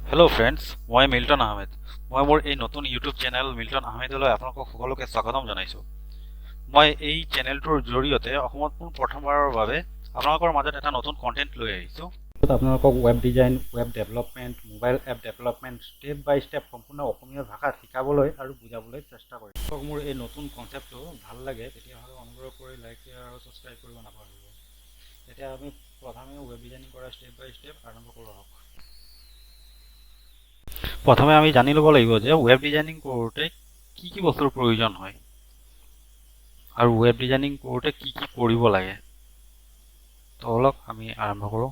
Hello' friends, মই Milton Ahmed. মই মোৰ এই নতুন ইউটিউব চেনেল মিল্টন আহমেদলৈ আপোনালোকক সকলোকে স্বাগতম জনাইছোঁ। মই এই চেনেলটোৰ জৰিয়তে অসমত প্ৰথমবাৰৰ বাবে আপোনালোকৰ মাজত এটা নতুন কণ্টেণ্ট লৈ আহিছোঁ। আপোনালোকক web design, web development, mobile app development step by step সম্পূৰ্ণ অসমীয়া ভাষাত শিকাবলৈ আৰু বুজাবলৈ চেষ্টা কৰিম। মোৰ এই নতুন কনচেপ্টটো ভাল লাগে তেতিয়াহ'লে অনুগ্ৰহ কৰি লাইক আৰু ছাবস্ক্ৰাইব কৰিব নাপাহৰিব। এতিয়া আমি প্ৰথমে ৱেব ডিজাইনিং কৰা ষ্টেপ বাই ষ্টেপ আৰম্ভ কৰোঁ আহক। প্ৰথমে আমি জানি ল'ব লাগিব যে ৱেব ডিজাইনিং কৰোঁতে কি কি বস্তুৰ প্ৰয়োজন হয় আৰু ৱেব ডিজাইনিং কৰোঁতে কি কি কৰিব লাগে। তো অলপ আমি আৰম্ভ কৰোঁ।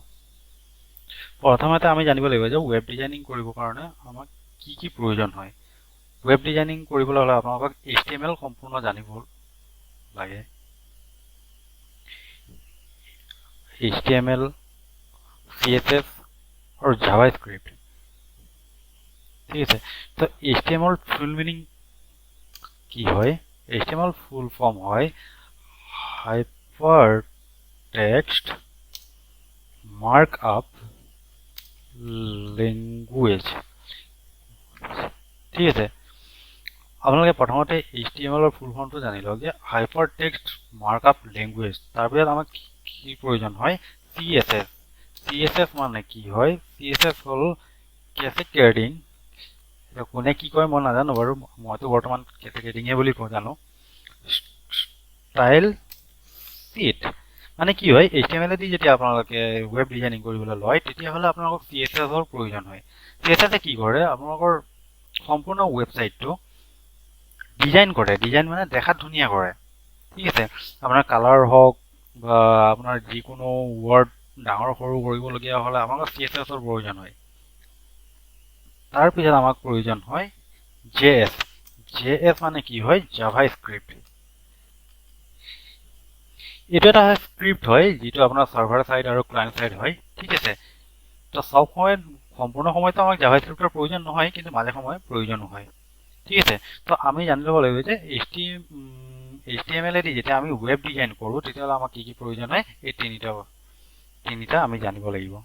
প্ৰথমতে আমি জানিব লাগিব যে ৱেব ডিজাইনিং কৰিবৰ কাৰণে আমাক কি কি প্ৰয়োজন হয়। ৱেব ডিজাইনিং কৰিবলৈ হ'লে আপোনালোকক HTML সম্পূৰ্ণ জানিব লাগে। HTML, CSS আৰু JavaScript। ঠিক আছে, তো HTML ফুল মিনিং কি হয়? HTML ফুল ফর্ম হয় হাইপার টেক্সট মার্কআপ ল্যাঙ্গুয়েজ। ঠিক আছে, আপোনালোকে প্ৰথমতে HTML ফুল ফৰ্মটো জানি লওক যে হাইপাৰ টেক্সট মাৰ্কআপ ল্যাঙ্গুয়েজ। তাৰপিছত আমাক কি প্ৰয়োজন হয়? CSS। CSS মানে কি হয়? CSS হ'ল কেসকেডিং। কোনে কি কয় মই নাজানো বাৰু, মইতো বৰ্তমান কেসকেডিঙে বুলি জানো। ষ্টাইল শীট মানে কি হয়? HTML দি যেতিয়া আপোনালোকে ৱেব ডিজাইনিং কৰিবলৈ লয় তেতিয়াহ'লে আপোনালোকক CSS ৰ প্ৰয়োজন হয়। CSS কি কৰে? আপোনালোকৰ সম্পূৰ্ণ ৱেবছাইটটো ডিজাইন কৰে। ডিজাইন মানে দেখাত ধুনীয়া কৰে। ঠিক আছে, আপোনাৰ কালাৰ হওক বা আপোনাৰ যিকোনো ৱৰ্ড ডাঙৰ সৰু কৰিবলগীয়া হ'লে আপোনালোকক CSS ৰ প্ৰয়োজন হয়। তাৰপিছত আমাক প্ৰয়োজন হয় JS। JS মানে কি হয়? JavaScript। এইটো এটা স্ক্ৰিপ্ট হয় যিটো আপোনাৰ সাৰ্ভাৰ সাইড আৰু ক্লায়েন্ট সাইড হয়। ঠিক আছে, তো সব সময় সম্পূৰ্ণ সময়তো আমাক জাভাস্ক্ৰিপ্টৰ প্ৰয়োজন নহয়, কিন্তু মাজে সময়ে প্ৰয়োজন হয়। ঠিক আছে, তো আমি জানি ল'ব লাগিব যে HTML দি যেতিয়া আমি ৱেব ডিজাইন কৰোঁ তেতিয়াহ'লে আমাক কি কি প্ৰয়োজন হয়? এই তিনিটা আমি জানিব লাগিব।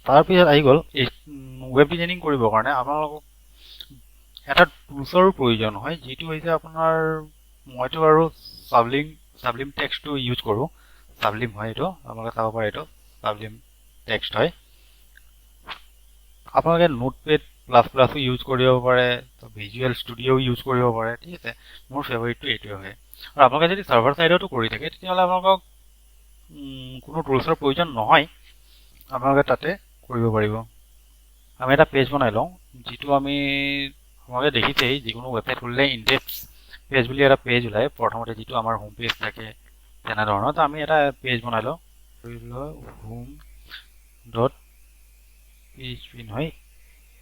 তাৰপিছত আহি গ'ল ৱেব ডিজাইনিং কৰিবৰ কাৰণে আপোনালোকক এটা টুলছৰ প্ৰয়োজন হয়, যিটো হৈছে আপোনাৰ, মইতো আৰু সাবলিম টেক্সটটো ইউজ কৰোঁ। সাবলিম হয় এইটো, আপোনালোকে চাব পাৰে, এইটো সাবলিম টেক্সট হয়। আপোনালোকে নোটপেড প্লাছ প্লাছো ইউজ কৰিব পাৰে, ভিজুৱেল ষ্টুডিঅ' ইউজ কৰিব পাৰে। ঠিক আছে, মোৰ ফেভাৰিটটো এইটোৱে হয়। আৰু আপোনালোকে যদি সাৰ্ভাৰ ছাইডতো কৰি থাকে তেতিয়াহ'লে আপোনালোকক কোনো টুলছৰ প্ৰয়োজন নহয়, আপোনালোকে তাতে কৰিব পাৰিব। আমি এটা পেজ বনাই লওঁ, যিটো আপোনালোকে দেখিছেই যিকোনো ৱেবছাইট খুলিলে ইনডেক্স পেজ বুলি এটা পেজ ওলায় প্ৰথমতে, যিটো আমাৰ হোম পেজ থাকে তেনেধৰণৰ। তো আমি এটা পেজ বনাই লওঁ, হোম ডট PHP নহয়,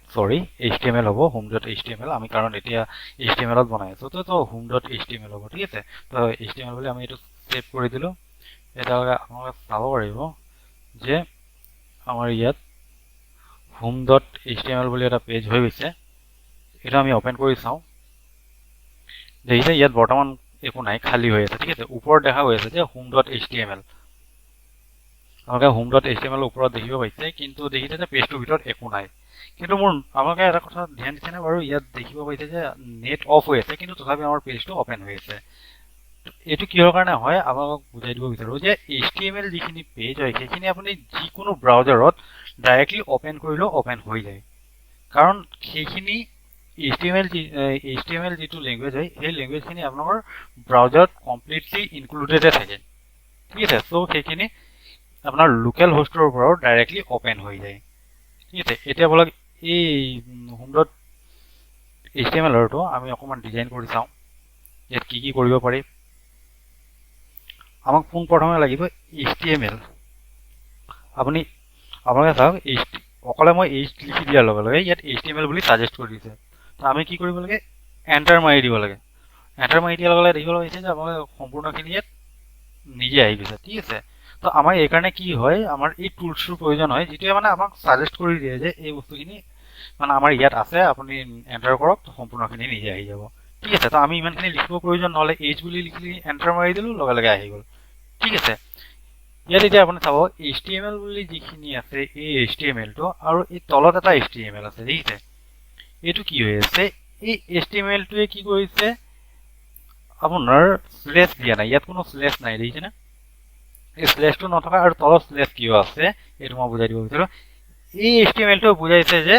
সৰি HTML হ'ব, হোম ডট HTML। আমি কাৰণ এতিয়া HTMLত বনাই আছোঁ, তো হোম ডট HTML হ'ব। ঠিক আছে, তো HTML বুলি আমি এইটো ছেভ কৰি দিলোঁ। এতিয়ালৈকে আপোনালোকে চাব পাৰিব যে আমাৰ ইয়াত হোম ডট HTML বুলি এটা পেজ হৈ গৈছে। এইটো আমি অপেন কৰি চাওঁ। দেখিছে ইয়াত বৰ্তমান একো নাই, খালী হৈ আছে। ঠিক আছে, ওপৰত দেখা হৈ আছে যে হোম ডট HTML। আপোনালোকে হোম ডট HTML ওপৰত দেখিব পাইছে, কিন্তু দেখিছে যে পেজটোৰ ভিতৰত একো নাই। কিন্তু আপোনালোকে এটা কথা ধ্যান দিছেনে বাৰু? ইয়াত দেখিব পাইছে যে নেট অফ হৈ আছে, কিন্তু তথাপি আমাৰ পেজটো অপেন হৈ আছে। এইটো কিহৰ কাৰণে হয় আপোনালোকক বুজাই দিব বিচাৰোঁ যে HTML যিখিনি পেজ হয় সেইখিনি আপুনি যিকোনো ব্ৰাউজাৰত ডাইৰেক্টলি অপেন কৰিলেও অপেন হৈ যায়, কাৰণ সেইখিনি HTML যিটো লেংগুৱেজ হয় সেই লেংগুৱেজখিনি আপোনালোকৰ ব্ৰাউজাৰত কমপ্লিটলি ইনক্লুডেডে থাকে। ঠিক আছে, চ' সেইখিনি আপোনাৰ লোকেল হোষ্টৰ পৰাও ডাইৰেক্টলি অপেন হৈ যায়। ঠিক আছে, এতিয়া বলক এই হোম ডট HTMLৰটো আমি অকণমান ডিজাইন কৰি চাওঁ, ইয়াত কি কি কৰিব পাৰি। আমাক পোনপ্ৰথমে লাগিব HTML। আপোনালোকে চাওক, অকলে মই লিখি দিয়াৰ লগে লগে ইয়াত HTML বুলি ছাজেষ্ট কৰি দিছে। তো আমি কি কৰিব লাগে? এণ্টাৰ মাৰি দিব লাগে। এণ্টাৰ মাৰি দিয়াৰ লগে লগে দেখিবলৈ পাইছে যে আপোনালোকে সম্পূৰ্ণখিনি ইয়াত নিজে আহি গৈছে। ঠিক আছে, তো আমাৰ এইকাৰণে কি হয়, আমাৰ এই টুলছটোৰ প্ৰয়োজন হয়, যিটোৱে মানে আমাক ছাজেষ্ট কৰি দিয়ে যে এই বস্তুখিনি মানে আমাৰ ইয়াত আছে, আপুনি এণ্টাৰ কৰক, সম্পূৰ্ণখিনি নিজে আহি যাব। ঠিক আছে, তো আমি ইমানখিনি লিখিব প্ৰয়োজন নহ'লে এইচ বুলি লিখি এণ্টাৰ মাৰি দিলোঁ, লগে লগে আহি গ'ল। ঠিক আছে, ইয়াত এতিয়া আপুনি চাব HTML বুলি যিখিনি আছে এই HTML টো আৰু এই তলত এটা HTML আছে দেখিছে এইটো কি হৈ আছে এই HTML টোৱে কি কৰিছে আপোনাৰ স্লেশ দিয়া নাই ইয়াত কোনো স্লেশ নাই দেখিছে না এই স্লেশটো নথকা আৰু তলত স্লেশ কিয় আছে এইটো মই বুজাই দিব বিচাৰো এই HTML টো বুজাইছে যে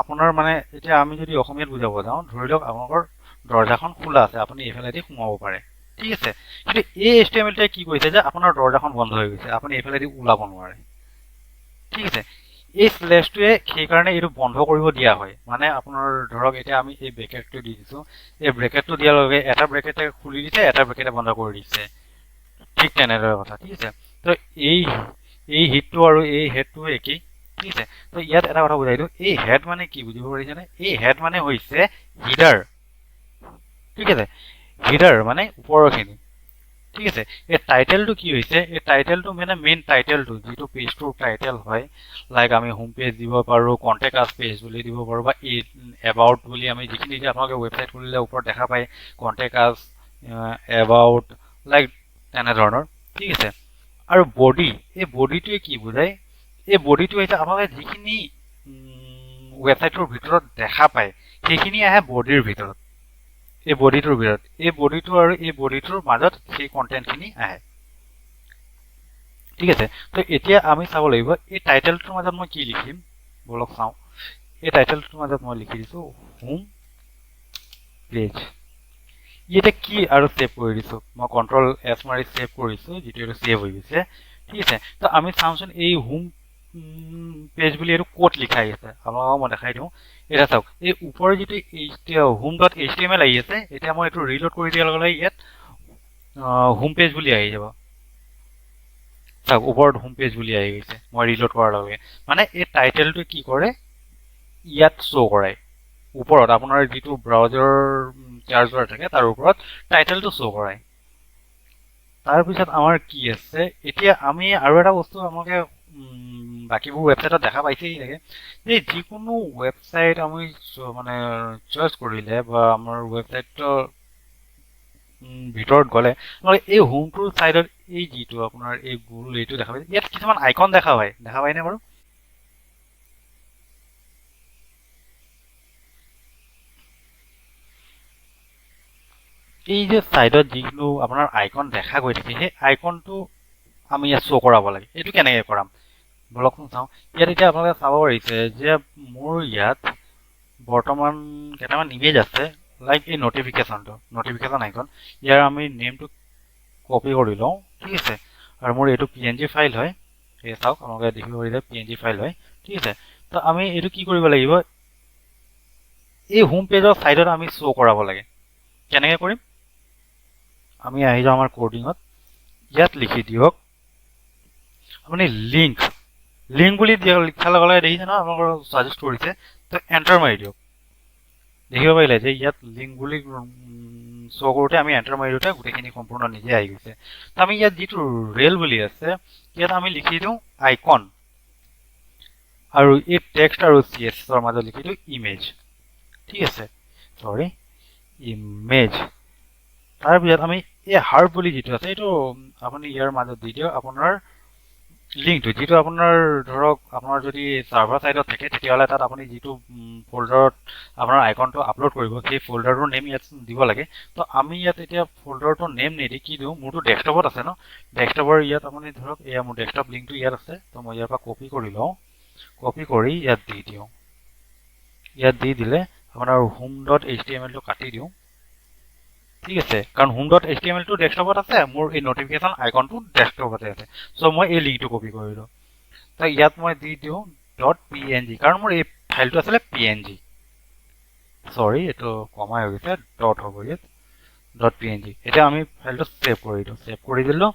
আপোনাৰ মানে এতিয়া আমি যদি অসমীয়াত বুজাব যাওঁ ধৰি লওক আপোনালোকৰ দৰজাখন খোলা আছে আপুনি এইফালেদি সোমাব পাৰে ঠিক আছে কিন্তু এই HTML টোৱে কি কৰিছে যে আপোনাৰ দৰজাখন বন্ধ হৈ গৈছে আপুনি এইফালেদি ওলাব নোৱাৰে ঠিক আছে এই স্লেশটোৱে সেইকাৰণে এইটো বন্ধ কৰিব দিয়া হয় মানে আপোনাৰ ধৰক এতিয়া আমি এই ব্ৰেকেটটো দি দিছো এই ব্ৰেকেটটো দিয়াৰ লগে এটা ব্ৰেকেটে খুলি দিছে এটা ব্ৰেকেটে বন্ধ কৰি দিছে ঠিক তেনেদৰে কথা ঠিক আছে তো এই হিটটো আৰু এই হেডটো একেই ঠিক আছে তো ইয়াত এটা কথা বুজাই দিওঁ এই হেড মানে কি বুজিব পাৰিছেনে এই হেড মানে হৈছে হিডাৰ ঠিক আছে হিডাৰ মানে ওপৰৰখিনি ঠিক আছে এই টাইটেলটো কি হৈছে এই টাইটেলটো মানে মেইন টাইটেলটো যিটো পেজটোৰ টাইটেল হয় লাইক আমি হোম পেজ দিব পাৰোঁ কণ্টেক্ট আছ পেজ বুলি দিব পাৰোঁ বা এবাউট বুলি আমি যিখিনি যে আপোনালোকে ৱেবছাইট খুলিলে ওপৰত দেখা পায় কণ্টেক্ট আছ এবাউট লাইক তেনেধৰণৰ ঠিক আছে আৰু বডি এই বডিটোৱে কি বুজায় এই বডিটো হৈছে আপোনালোকে যিখিনি ৱেবছাইটটোৰ ভিতৰত দেখা পায় সেইখিনি আহে বডিৰ ভিতৰত এই বডিটোৰ ভিতৰত এই বডিটো আৰু এই বডিটোৰ মাজত সেই কণ্টেণ্টখিনি আহে ঠিক আছে তো এতিয়া আমি চাব লাগিব এই টাইটেলটোৰ মাজত মই কি লিখিম বলক চাওঁ এই টাইটেলটোৰ মাজত মই লিখি দিছো হোম পেজ ইয়াতে কি আৰু সেভ কৰি দিছো মই কন্ট্ৰল এছ মাৰি সেভ কৰিছো যেটো এটো সেভ হৈ গৈছে ঠিক আছে তো আমি চাওঁচোন এই হোম পেজ বুলি এটো কোড লিখা আছে আপোনাক মই দেখাই দিওঁ এটা চাওক এই ওপৰৰ যেটো home.html আহি আছে এতিয়া মই এটো ৰিলোড কৰি দিয়াৰ লগে লগে ইয়াত হোম পেজ বুলি আহি যাব চাওক ওপৰত হোম পেজ বুলি আহি গৈছে মই ৰিলোড কৰাৰ লগে মানে এই টাইটেলটো কি কৰে ইয়াত শো কৰায় ওপৰত আপোনাৰ যেটো ব্ৰাউজাৰ চাৰ্জাৰ থাকে তাৰ ওপৰত টাইটেলটো শো কৰায় তাৰ পিছত আমাৰ কি আছে এতিয়া আমি আৰু এটা বস্তু আমাকে বাকিবোৰ ৱেবছাইটত দেখা পাইছেই থাকে যে যিকোনো ৱেবছাইট আমি মানে চয়েস কৰিলে বা আমাৰ ৱেবছাইটৰ ভিতৰত গলে এই হোমটোৰ সাইডত এই যেটো আপোনাৰ এই গোল এইটো দেখা পাই ইয়াত কিছুমান আইকন দেখা পায় নে বাৰু এই যে সাইডত যিটো আপোনাৰ আইকন দেখা গৈ থাকে সেই আইকনটো আমি ইয়াত শো কৰাব লাগে এইটো কেনেকৈ কৰাম বলকচোন চাওঁ ইয়াত এতিয়া আপোনালোকে চাব পাৰিছে যে মোৰ ইয়াত বৰ্তমান কেইটামান ইমেজ আছে লাইক এই নটিফিকেশ্যন আইকন ইয়াৰ আমি নেমটো কপি কৰি লওঁ ঠিক আছে আৰু মোৰ এইটো png ফাইল হয় এই চাওক আপোনালোকে দেখিব পাৰিছে png ফাইল হয় ঠিক আছে তো আমি এইটো কি কৰিব লাগিব এই হোম পেজৰ সাইডত আমি শো কৰাব লাগে কেনেকৈ কৰিম আমি আহি যাওঁ আমাৰ কোডিঙত ইয়াত লিখি দিয়ক আপুনি লিংক বুলি লিখাৰ লগে লগে দেখিছে ন আপোনালোকৰ সাজেষ্ট কৰিছে তো এণ্টাৰ মাৰি দিয়ক দেখিব পাৰিলে যে ইয়াত লিংক বুলি শো কৰোঁতে আমি এণ্টাৰ মাৰি দিওঁতে গোটেইখিনি সম্পূৰ্ণ নিজে আহি গৈছে তো আমি ইয়াত যিটো ৰেল বুলি আছে ইয়াত আমি লিখি দিওঁ আইকন আৰু এই টেক্সট আৰু CSSৰ মাজত লিখি দিওঁ ইমেজ ঠিক আছে সৰি ইমেজ তাৰপিছত আমি এই হাৰ্ব বুলি যেটো আছে এইটো আপুনি ইয়াৰ মাজত দি দিয়ক আপোনাৰ লিংকটো যেটো আপোনাৰ ধৰক আপোনাৰ যদি সাৰ্ভাৰ সাইডত থাকে তেতিয়াহলে তাত আপুনি যেটো ফোল্ডাৰত আপোনাৰ আইকনটো আপলোড কৰিব সেই ফোল্ডাৰটোৰ নেম ইয়াত দিব লাগে তো আমি ইয়াত এতিয়া ফোল্ডাৰটোৰ নেম নিদি কি দিওঁ মোৰটো ডেস্কটপত আছে ন ডেস্কটপৰ ইয়াত আপুনি ধৰক এয়া মোৰ ডেস্কটপ লিংকটো ইয়াত আছে তো মই ইয়াৰ পৰা কপি কৰি লওঁ কপি কৰি ইয়াত দি দিওঁ ইয়াত দি দিলে আপোনাৰ home.html টো কাটি দিওঁ ঠিক আছে কাৰণ home.html টো ডেস্কটপত আছে মোৰ এই নটিফিকেশ্যন আইকনটো ডেস্কটপতে আছে সো মই এই লিংকটো কপি কৰিলো তো ইয়াত মই দি দিওঁ .png কাৰণ মোৰ এই ফাইলটো আছে png সৰি এটো কমা হৈ গৈছে ডট হ'ব ইয়াত .png এতিয়া আমি ফাইলটো সেভ কৰি দিলো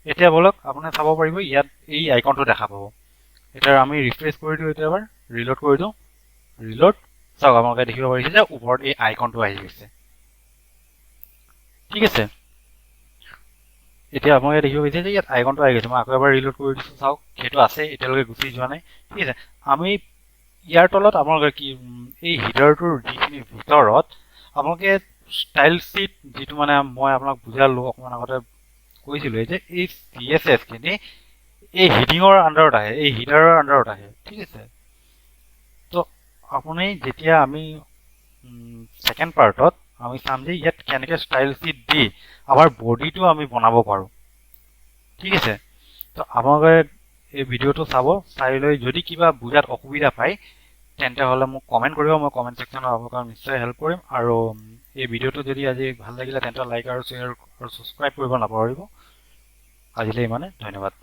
এতিয়া বলক আপুনি চাব পাৰিব ইয়াত এই আইকনটো দেখা পাব এটা আমি ৰিফ্ৰেশ কৰি দিওঁ এটা এবাৰ ৰিলোড কৰি দিওঁ ৰিলোড চাওক আপোনালোকে দেখিব পাৰিছে যে ওপৰত এই আইকনটো আহি গৈছে ঠিক আছে এতিয়া আপোনালোকে দেখিব পাৰিছে যে ইয়াত আইকনটো আহি গৈছে মই আকৌ এবাৰ ৰিলোড কৰি দিছোঁ চাওক সেইটো আছে এতিয়ালৈকে গুচি যোৱা নাই ঠিক আছে আমি ইয়াৰ তলত আপোনালোকে কি এই হিডাৰটোৰ যিখিনি ভিতৰত আপোনালোকে ষ্টাইল শীট যেটো মানে মই আপোনাক বুজালো অকমান আগতে কৈছিলোঁ যে এই CSS খিনি এই হিডিঙৰ আণ্ডাৰত আহে, এই হিডাৰৰ আণ্ডাৰত আহে, ঠিক আছে। তো আপুনি যেতিয়া আমি ছেকেণ্ড পাৰ্টত আমি চাম যে ইয়াত কেনেকৈ ষ্টাইল শ্বিট দি আমাৰ বডিটো আমি বনাব পাৰোঁ, ঠিক আছে। তো আপোনালোকে এই ভিডিঅ'টো চাব, চাই লৈ যদি কিবা বুজাত অসুবিধা পায় তেন্তে হ'লে মোক কমেণ্ট কৰিব, মই কমেণ্ট ছেকশ্যনত আপোনালোকক নিশ্চয় হেল্প কৰিম। আৰু এই ভিডিঅ'টো যদি আজি ভাল লাগিলে তেন্তে লাইক আৰু শ্বেয়াৰ আৰু ছাবস্ক্ৰাইব কৰিব নাপাহৰিব। আজিলৈ ইমানে, ধন্যবাদ।